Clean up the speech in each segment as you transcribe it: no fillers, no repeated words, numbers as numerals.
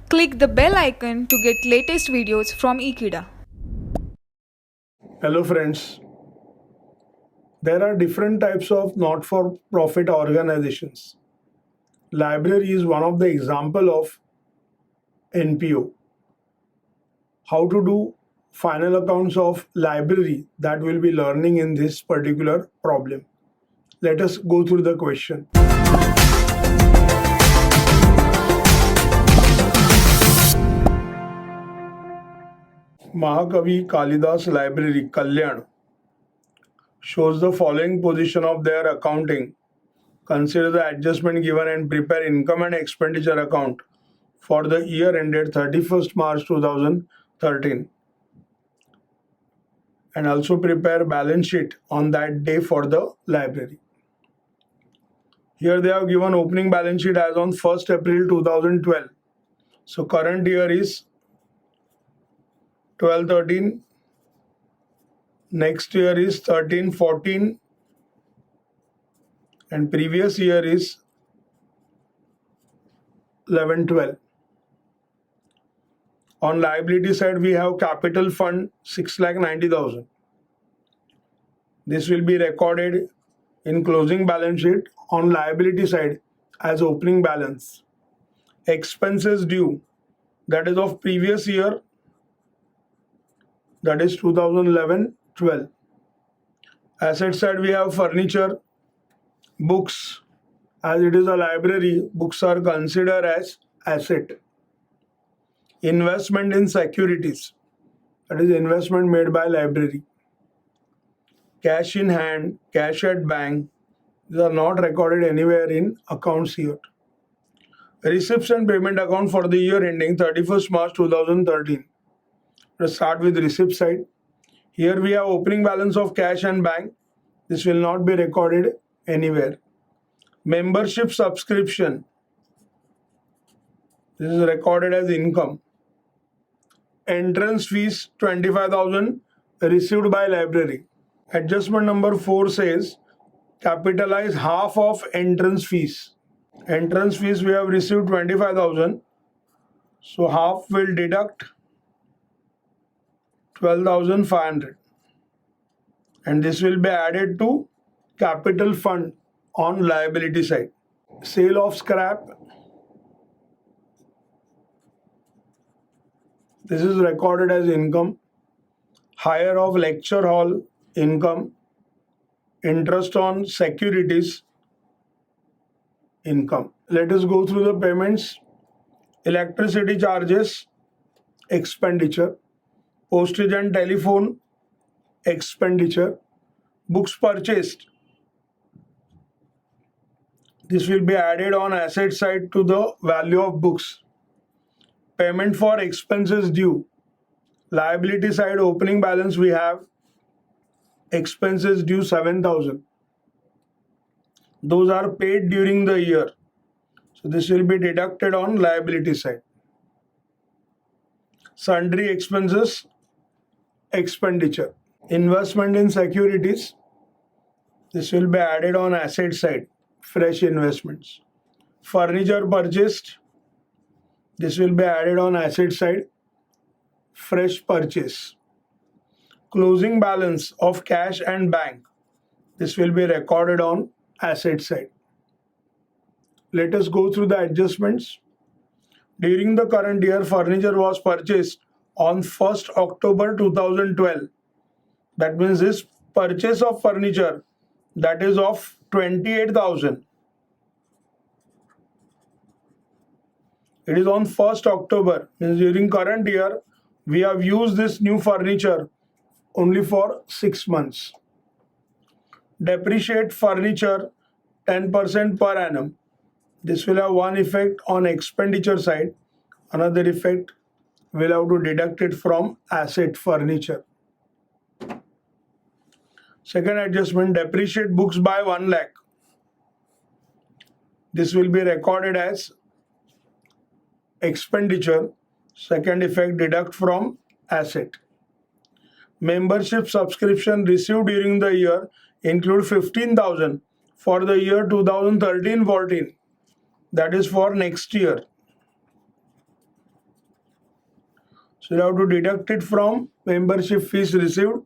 Click the bell icon to get latest videos from Ekeeda. Hello friends, there are different types of not-for-profit organizations. Library is one of the example of NPO. How to do final accounts of library, that will be learning in this particular problem. Let us go through the question. Mahakavi Kalidas Library, Kalyan, shows the following position of their accounting. Consider the adjustment given and prepare income and expenditure account for the year ended 31st March 2013, and also prepare balance sheet on that day for the library. Here they have given opening balance sheet as on 1st April 2012. So current year is 12-13, next year is 13-14, and previous year is 11-12. On liability side, we have capital fund 6,90,000. This will be recorded in closing balance sheet on liability side as opening balance. Expenses due, that is of previous year, that is 2011-12. Asset side, we have furniture, books. As it is a library, books are considered as asset. Investment in securities, that is investment made by library. Cash in hand, cash at bank, these are not recorded anywhere in accounts here. Receipts and payment account for the year ending 31st March 2013. Let's start with receipt side. Here we have opening balance of cash and bank. This will not be recorded anywhere. Membership subscription, this is recorded as income. Entrance fees 25,000 received by library. Adjustment number 4 says capitalize half of entrance fees. Entrance fees we have received 25,000. So half will deduct 12,500. And this will be added to capital fund on liability side. Sale of scrap, this is recorded as income. Hire of lecture hall, income. Interest on securities, income. Let us go through the payments. Electricity charges, expenditure. Postage and telephone, expenditure. Books purchased, this will be added on asset side to the value of books. Payment for expenses due, liability side opening balance we have expenses due 7,000. Those are paid during the year. So this will be deducted on liability side. Sundry expenses, expenditure. Investment in securities, this will be added on asset side, fresh investments. Furniture purchased, this will be added on asset side, fresh purchase. Closing balance of cash and bank, this will be recorded on asset side. Let us go through the adjustments. During the current year, furniture was purchased on 1st October 2012. That means this purchase of furniture, that is of 28,000. It is on 1st October. Means during current year, we have used this new furniture only for 6 months. Depreciate furniture 10% per annum. This will have one effect on expenditure side. Another effect, we'll have to deduct it from asset furniture. Second adjustment, depreciate books by 1 lakh. This will be recorded as expenditure. Second effect, deduct from asset. Membership subscription received during the year include 15,000 for the year 2013-14. That is for next year. So you have to deduct it from membership fees received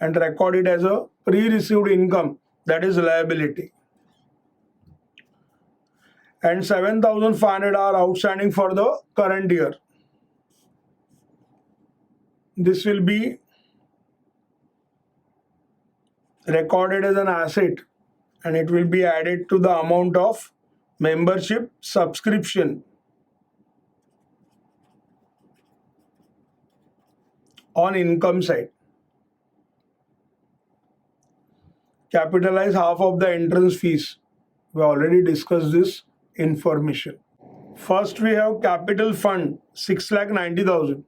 and record it as a pre-received income, that is liability. And 7,500 are outstanding for the current year. This will be recorded as an asset and it will be added to the amount of membership subscription on income side. Capitalize half of the entrance fees. We already discussed this information. First we have capital fund 6,90,000.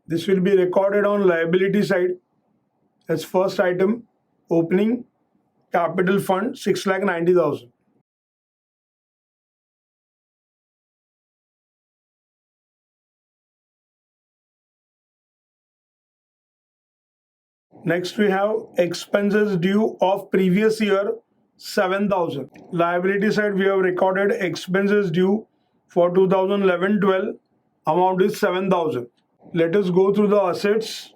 This will be recorded on liability side as first item, opening capital fund 6,90,000. Next we have expenses due of previous year 7,000. Liability side we have recorded expenses due for 2011-12, amount is 7,000. Let us go through the assets.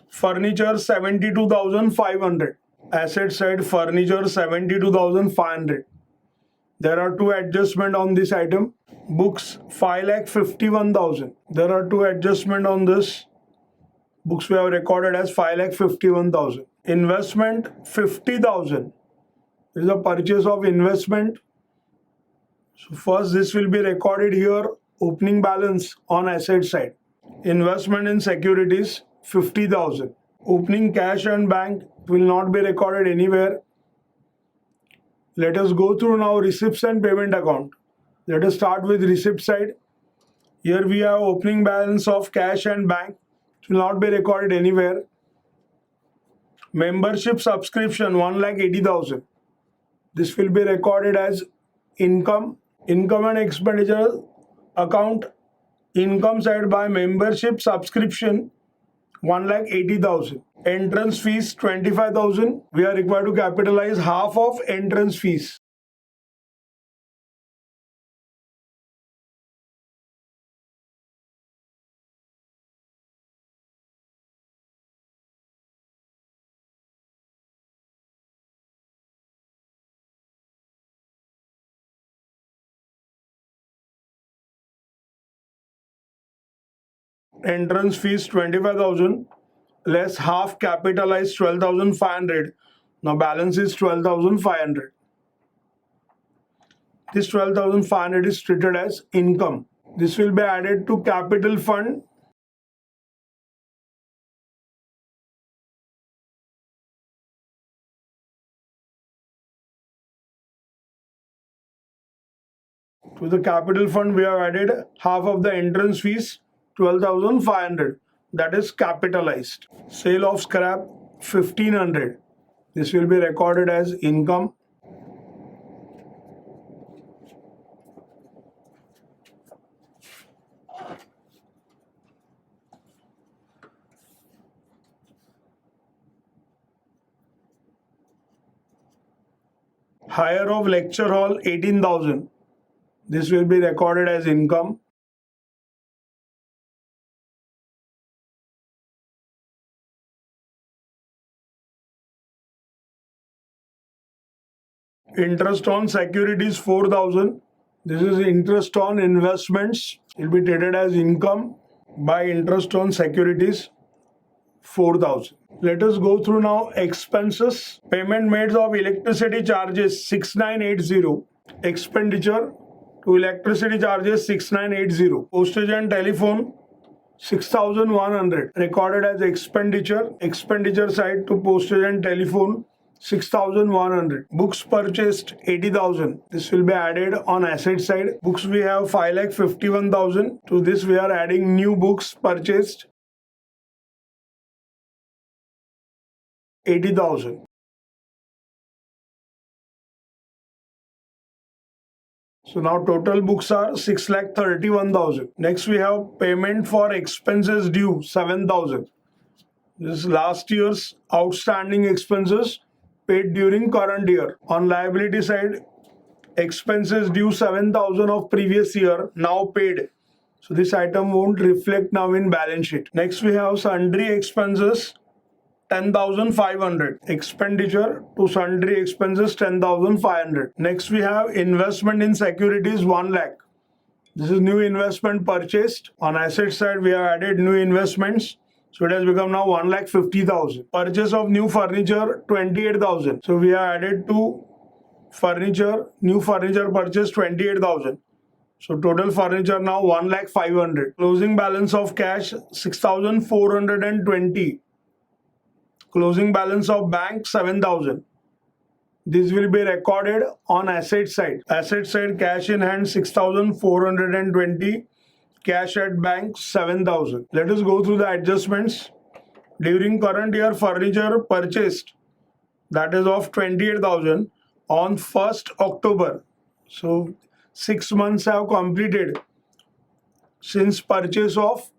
Furniture 72,500. Asset side furniture 72,500. There are two adjustments on this item. Books 5,51,000. There are two adjustments on this. Books we have recorded as 5,51,000. Investment 50,000. This is a purchase of investment. So first this will be recorded here, opening balance on asset side. Investment in securities 50,000. Opening cash and bank will not be recorded anywhere. Let us go through now receipts and payment account. Let us start with receipt side. Here we have opening balance of cash and bank. It will not be recorded anywhere. Membership subscription 1,80,000. This will be recorded as income. Income and expenditure account. Income side by membership subscription 1,80,000. Entrance fees 25,000. We are required to capitalize half of entrance fees. Entrance fees 25,000 less half capitalized 12,500. Now balance is 12,500. This 12,500 is treated as income. This will be added to capital fund. To the capital fund we have added half of the entrance fees 12,500, that is capitalized. Sale of scrap 1,500. This will be recorded as income. Hire of lecture hall 18,000. This will be recorded as income. Interest on securities 4,000. This is interest on investments. It will be treated as income. By interest on securities 4,000. Let us go through now expenses. Payment made of electricity charges 6,980. Expenditure to electricity charges 6,980. Postage and telephone 6,100. Recorded as expenditure. Expenditure side to postage and telephone 6,100. Books purchased 80,000. This will be added on asset side. Books we have 5,51,000. To this we are adding new books purchased 80,000. So now total books are 6,31,000. Next we have payment for expenses due 7,000. This is last year's outstanding expenses paid during current year. On liability side, expenses due 7,000 of previous year now paid. So this item won't reflect now in balance sheet. Next we have sundry expenses 10,500. Expenditure to sundry expenses 10,500. Next we have investment in securities 1 lakh. This is new investment purchased. On asset side we have added new investments. So it has become now 1,50,000. Purchase of new furniture 28,000. So we have added to furniture, new furniture purchase 28,000. So total furniture now 1,500,000. Closing balance of cash 6,420. Closing balance of bank 7,000. This will be recorded on asset side. Asset side cash in hand 6,420. Cash at bank 7,000. Let us go through the adjustments. During current year, furniture purchased, that is of 28,000 on 1st October. So 6 months have completed since purchase of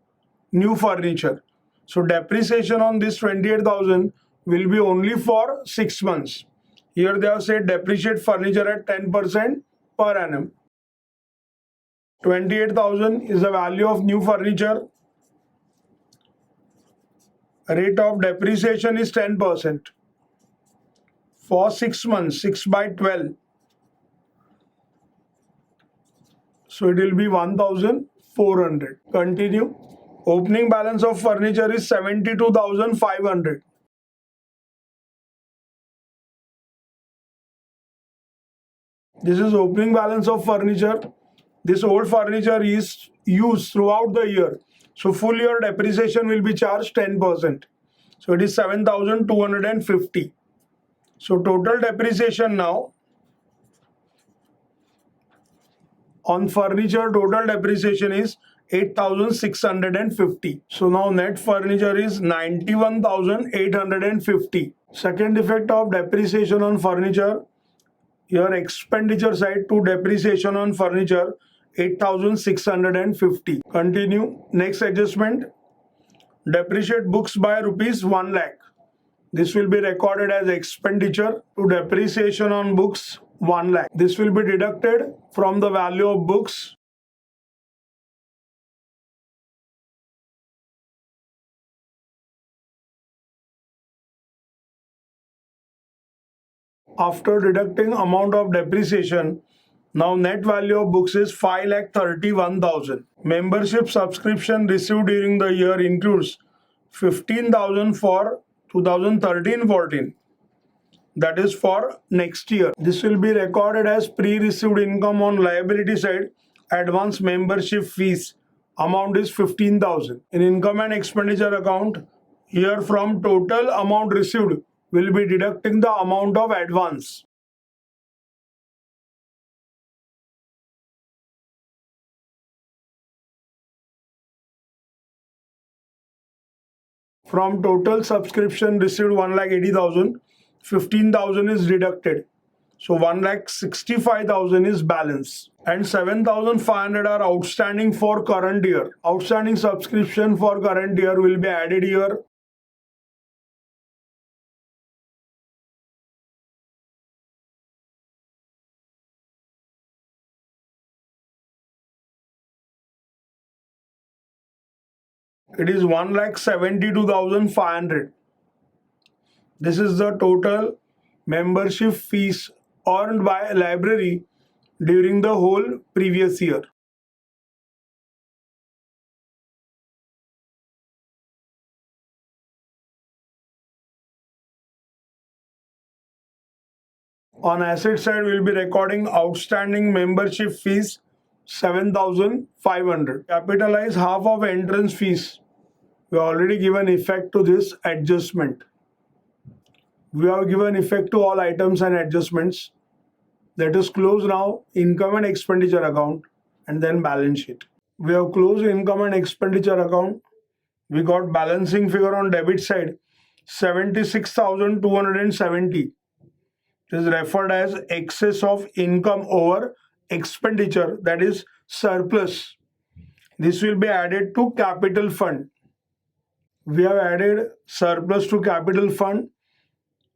new furniture. So depreciation on this 28,000 will be only for 6 months. Here they have said depreciate furniture at 10% per annum. 28,000 is the value of new furniture. Rate of depreciation is 10%. For 6 months, 6 by 12. So it will be 1,400. Continue. Opening balance of furniture is 72,500. This is opening balance of furniture. This old furniture is used throughout the year. So full year depreciation will be charged 10%. So it is 7,250. So total depreciation now on furniture, total depreciation is 8,650. So now net furniture is 91,850. Second effect of depreciation on furniture, your expenditure side to depreciation on furniture 8,650. Continue. Next adjustment, depreciate books by rupees 1 lakh. This will be recorded as expenditure to depreciation on books 1 lakh. This will be deducted from the value of books. After deducting amount of depreciation, now net value of books is 5,31,000. Membership subscription received during the year includes 15,000 for 2013-14. That is for next year. This will be recorded as pre-received income on liability side. Advance membership fees amount is 15,000. In income and expenditure account, here from total amount received will be deducting the amount of advance. From total subscription received 1,80,000, 15,000 is deducted. So 1,65,000 is balance. And 7,500 are outstanding for current year. Outstanding subscription for current year will be added here. It is 1,72,500. This is the total membership fees earned by a library during the whole previous year. On asset side, we will be recording outstanding membership fees 7,500. Capitalize half of entrance fees. We have already given effect to this adjustment. We have given effect to all items and adjustments. Let us close now income and expenditure account and then balance sheet. We have closed income and expenditure account. We got balancing figure on debit side 76,270. It is referred as excess of income over expenditure, that is surplus. This will be added to capital fund. We have added surplus to capital fund.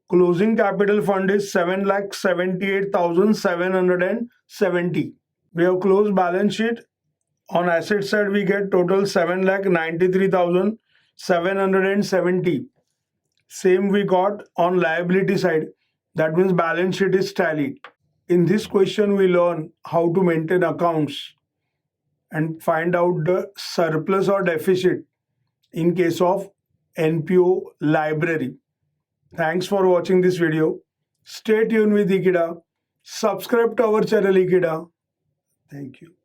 Closing capital fund is 7,78,770. We have closed balance sheet On asset side, we get total 7,93,770. Same we got on liability side. That means balance sheet is tallied. In this question, we learn how to maintain accounts and find out the surplus or deficit in case of NPO library. Thanks for watching this video. Stay tuned with Ekeeda. Subscribe to our channel Ekeeda. Thank you.